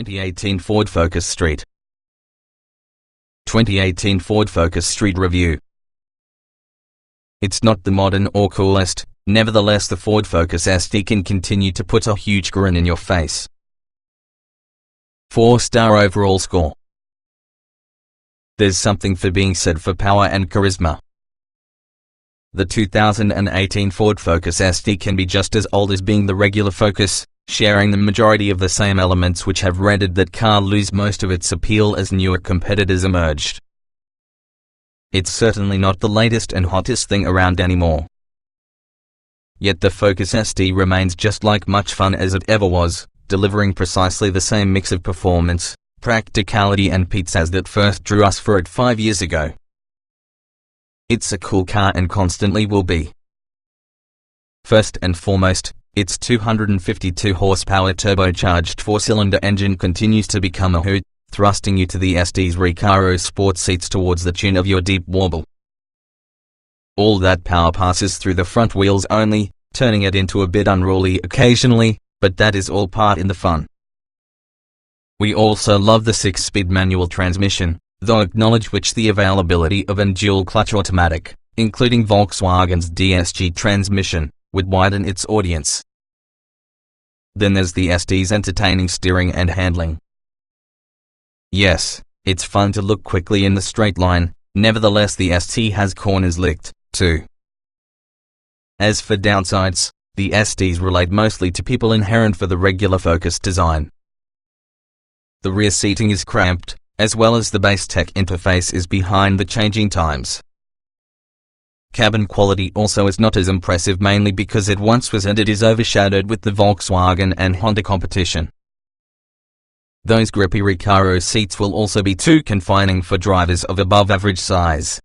2018 Ford Focus Street. 2018 Ford Focus Street Review. It's not the modern or coolest, nevertheless the Ford Focus ST can continue to put a huge grin in your face. 4-star overall score. There's something for being said for power and charisma. The 2018 Ford Focus ST can be just as old as being the regular Focus, sharing the majority of the same elements which have rendered that car lose most of its appeal as newer competitors emerged. It's certainly not the latest and hottest thing around anymore. Yet the Focus ST remains just like much fun as it ever was, delivering precisely the same mix of performance, practicality and pizzazz that first drew us for it 5 years ago. It's a cool car and constantly will be. First and foremost, its 252 horsepower turbocharged 4-cylinder engine continues to become a hoot, thrusting you to the ST's Recaro sport seats towards the tune of your deep warble. All that power passes through the front wheels only, turning it into a bit unruly occasionally, but that is all part in the fun. We also love the 6-speed manual transmission, though acknowledge which the availability of an dual-clutch automatic, including Volkswagen's DSG transmission, would widen its audience. Then there's the ST's entertaining steering and handling. Yes, it's fun to look quickly in the straight line, nevertheless the ST has corners licked, too. As for downsides, the STs relate mostly to people inherent for the regular Focus design. The rear seating is cramped, as well as the base tech interface is behind the changing times. Cabin quality also is not as impressive, mainly because it once was and it is overshadowed with the Volkswagen and Honda competition. Those grippy Recaro seats will also be too confining for drivers of above average size.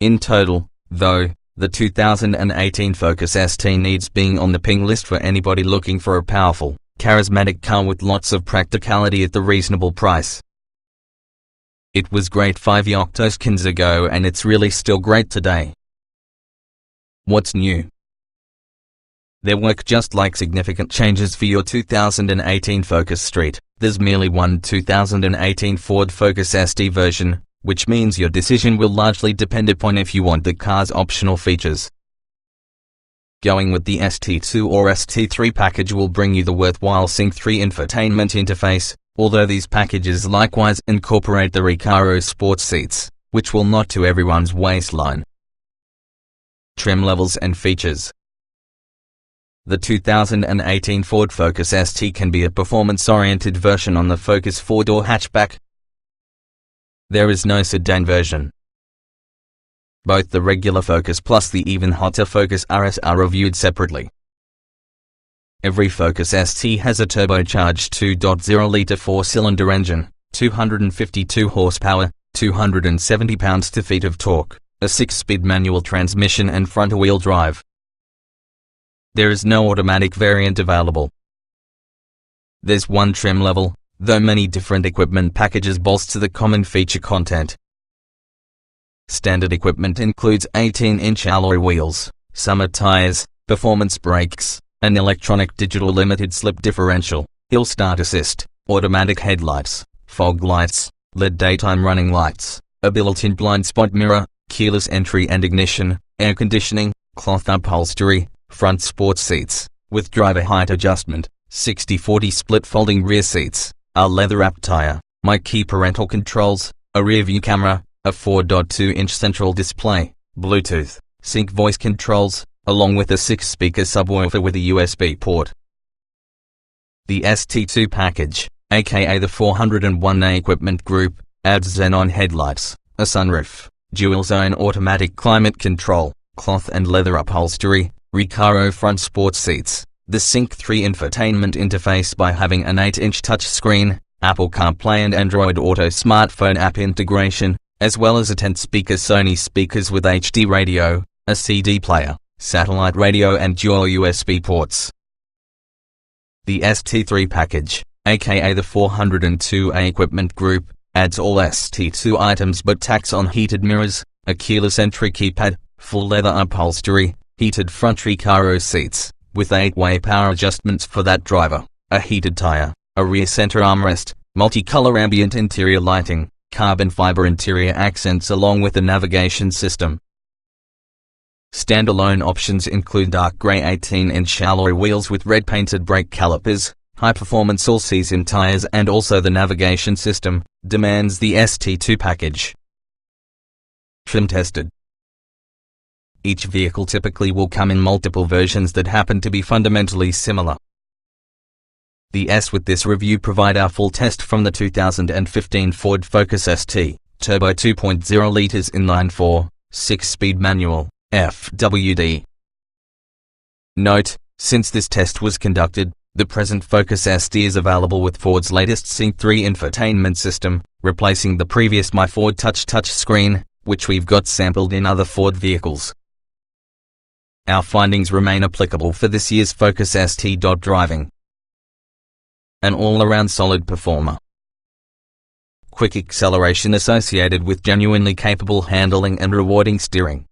In total, though, the 2018 Focus ST needs being on the ping list for anybody looking for a powerful, charismatic car with lots of practicality at the reasonable price. It was great 5 octoseconds ago and it's really still great today. What's new? There weren't just like significant changes for your 2018 Focus Street. There's merely one 2018 Ford Focus ST version, which means your decision will largely depend upon if you want the car's optional features. Going with the ST2 or ST3 package will bring you the worthwhile Sync 3 infotainment interface, although these packages likewise incorporate the Recaro sport seats, which will not to everyone's waistline. Trim levels and features. The 2018 Ford Focus ST can be a performance-oriented version on the Focus 4-door hatchback. There is no sedan version. Both the regular Focus plus the even hotter Focus RS are reviewed separately. Every Focus ST has a turbocharged 2.0-litre 4-cylinder engine, 252 horsepower, 270 pounds-to-feet of torque, a 6-speed manual transmission and front-wheel drive. There is no automatic variant available. There's one trim level, though many different equipment packages bolster the common feature content. Standard equipment includes 18-inch alloy wheels, summer tires, performance brakes, an electronic digital limited slip differential, hill start assist, automatic headlights, fog lights, LED daytime running lights, a built-in blind spot mirror, keyless entry and ignition, air conditioning, cloth upholstery, front sports seats, with driver height adjustment, 60/40 split folding rear seats, a leather-wrapped tire, my key parental controls, a rear-view camera, a 4.2-inch central display, Bluetooth, sync voice controls, along with a 6-speaker subwoofer with a USB port. The ST2 package, aka the 401A equipment group, adds xenon headlights, a sunroof, dual-zone automatic climate control, cloth and leather upholstery, Recaro front sports seats, the Sync 3 infotainment interface by having an 8-inch touchscreen, Apple CarPlay and Android Auto smartphone app integration, as well as a 10-speaker Sony speakers with HD radio, a CD player, satellite radio and dual USB ports. The ST3 package, aka the 402A equipment group, adds all ST2 items but tacks on heated mirrors, a keyless entry keypad, full leather upholstery, heated front Recaro seats, with 8-way power adjustments for that driver, a heated tire, a rear center armrest, multicolor ambient interior lighting, carbon fiber interior accents along with a navigation system. Standalone options include dark grey 18-inch alloy wheels with red painted brake calipers, high-performance all-season tires, and also the navigation system demands the ST2 package. Trim tested. Each vehicle typically will come in multiple versions that happen to be fundamentally similar. The S with this review provide our full test from the 2015 Ford Focus ST, turbo 2.0 liters inline-4, 6-speed manual, FWD. Note, since this test was conducted, the present Focus ST is available with Ford's latest Sync 3 infotainment system, replacing the previous My Ford Touch touchscreen, which we've got sampled in other Ford vehicles. Our findings remain applicable for this year's Focus ST. Driving. An all-around solid performer. Quick acceleration associated with genuinely capable handling and rewarding steering.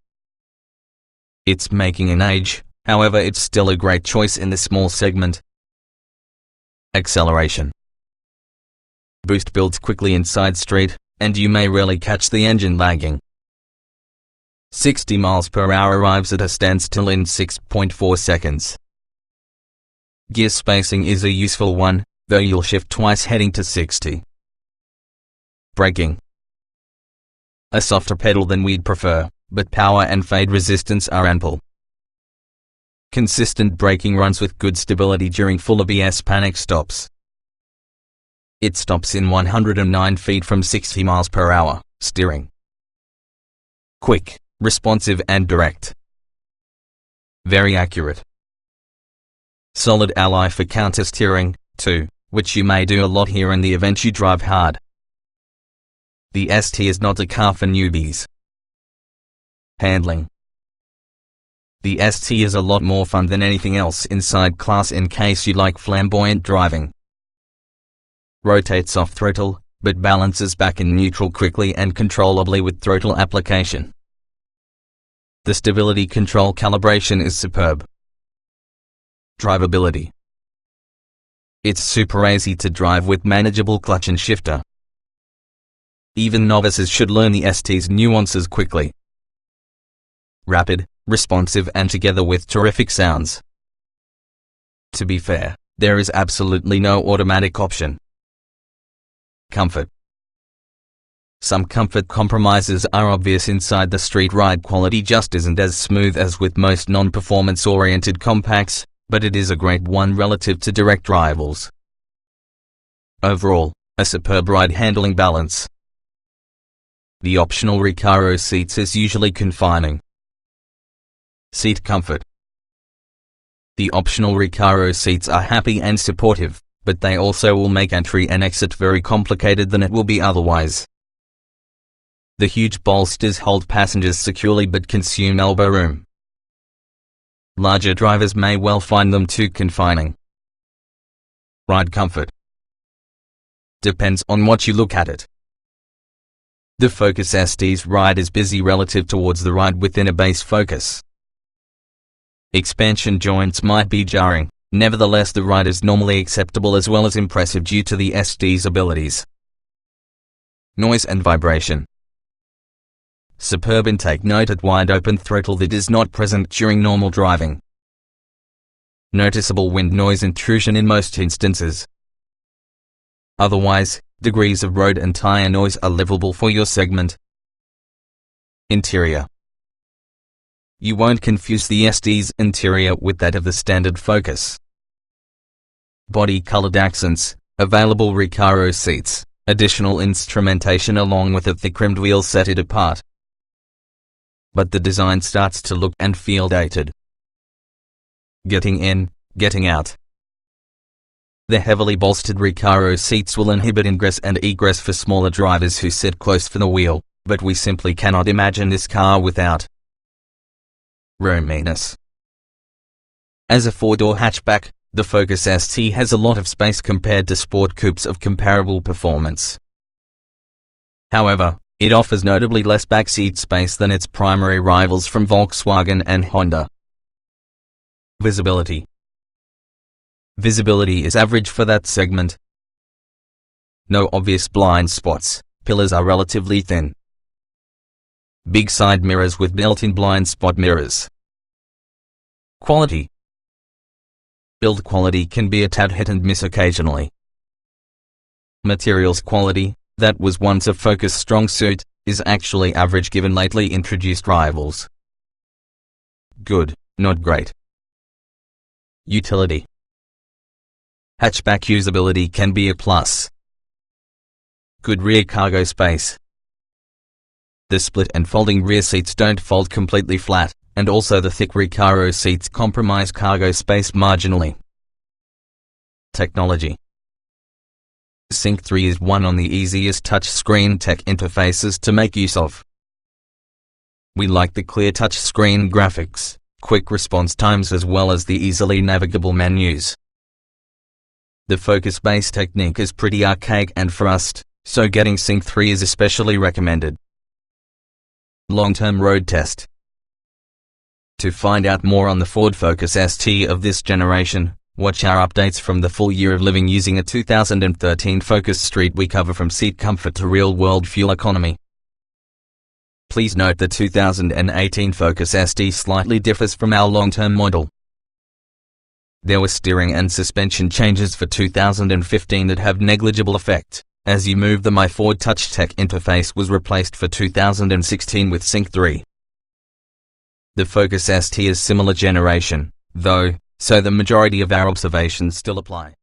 It's making an age, however it's still a great choice in this small segment. Acceleration. Boost builds quickly inside street, and you may rarely catch the engine lagging. 60 miles per hour arrives at a standstill in 6.4 seconds. Gear spacing is a useful one, though you'll shift twice heading to 60. Braking. A softer pedal than we'd prefer, but power and fade resistance are ample. Consistent braking runs with good stability during full ABS panic stops. It stops in 109 feet from 60 miles per hour. Steering. Quick, responsive and direct. Very accurate. Solid ally for counter steering, too, which you may do a lot here in the event you drive hard. The ST is not a car for newbies. Handling. The ST is a lot more fun than anything else inside class in case you like flamboyant driving. Rotates off throttle, but balances back in neutral quickly and controllably with throttle application. The stability control calibration is superb. Driveability. It's super easy to drive with manageable clutch and shifter. Even novices should learn the ST's nuances quickly. Rapid, responsive and together with terrific sounds. To be fair, there is absolutely no automatic option. Comfort. Some comfort compromises are obvious inside the street. Ride quality just isn't as smooth as with most non-performance oriented compacts, but it is a great one relative to direct rivals. Overall, a superb ride handling balance. The optional Recaro seats is usually confining. Seat comfort. The optional Recaro seats are happy and supportive, but they also will make entry and exit very complicated than it will be otherwise. The huge bolsters hold passengers securely but consume elbow room. Larger drivers may well find them too confining. Ride comfort. Depends on what you look at it. The Focus ST's ride is busy relative towards the ride within a base Focus. Expansion joints might be jarring, nevertheless the ride is normally acceptable as well as impressive due to the ST's abilities. Noise and vibration. Superb intake note at wide open throttle that is not present during normal driving. Noticeable wind noise intrusion in most instances. Otherwise, degrees of road and tire noise are livable for your segment. Interior. You won't confuse the ST's interior with that of the standard Focus. Body-colored accents, available Recaro seats, additional instrumentation along with a thick rimmed wheel set it apart. But the design starts to look and feel dated. Getting in, getting out. The heavily bolstered Recaro seats will inhibit ingress and egress for smaller drivers who sit close for the wheel, but we simply cannot imagine this car without roominess. As a four-door hatchback, the Focus ST has a lot of space compared to sport coupes of comparable performance. However, it offers notably less backseat space than its primary rivals from Volkswagen and Honda. Visibility. Visibility is average for that segment, No obvious blind spots, pillars are relatively thin. Big side mirrors with built-in blind spot mirrors. Quality. Build quality can be a tad hit and miss occasionally. Materials quality, that was once a Focus strong suit, is actually average given lately introduced rivals. Good, not great. Utility. Hatchback usability can be a plus. Good rear cargo space. The split and folding rear seats don't fold completely flat, and also the thick Recaro seats compromise cargo space marginally. Technology. Sync 3 is one on the easiest touchscreen tech interfaces to make use of. We like the clear touchscreen graphics, quick response times as well as the easily navigable menus. The focus-based technique is pretty archaic and fast, so getting Sync 3 is especially recommended. Long-term road test. To find out more on the Ford Focus ST of this generation, watch our updates from the full year of living using a 2013 Focus Street we cover from seat comfort to real-world fuel economy. Please note the 2018 Focus ST slightly differs from our long-term model. There were steering and suspension changes for 2015 that have negligible effect, as you move the My Ford Touch Tech interface was replaced for 2016 with Sync 3. The Focus ST is similar generation, though, so the majority of our observations still apply.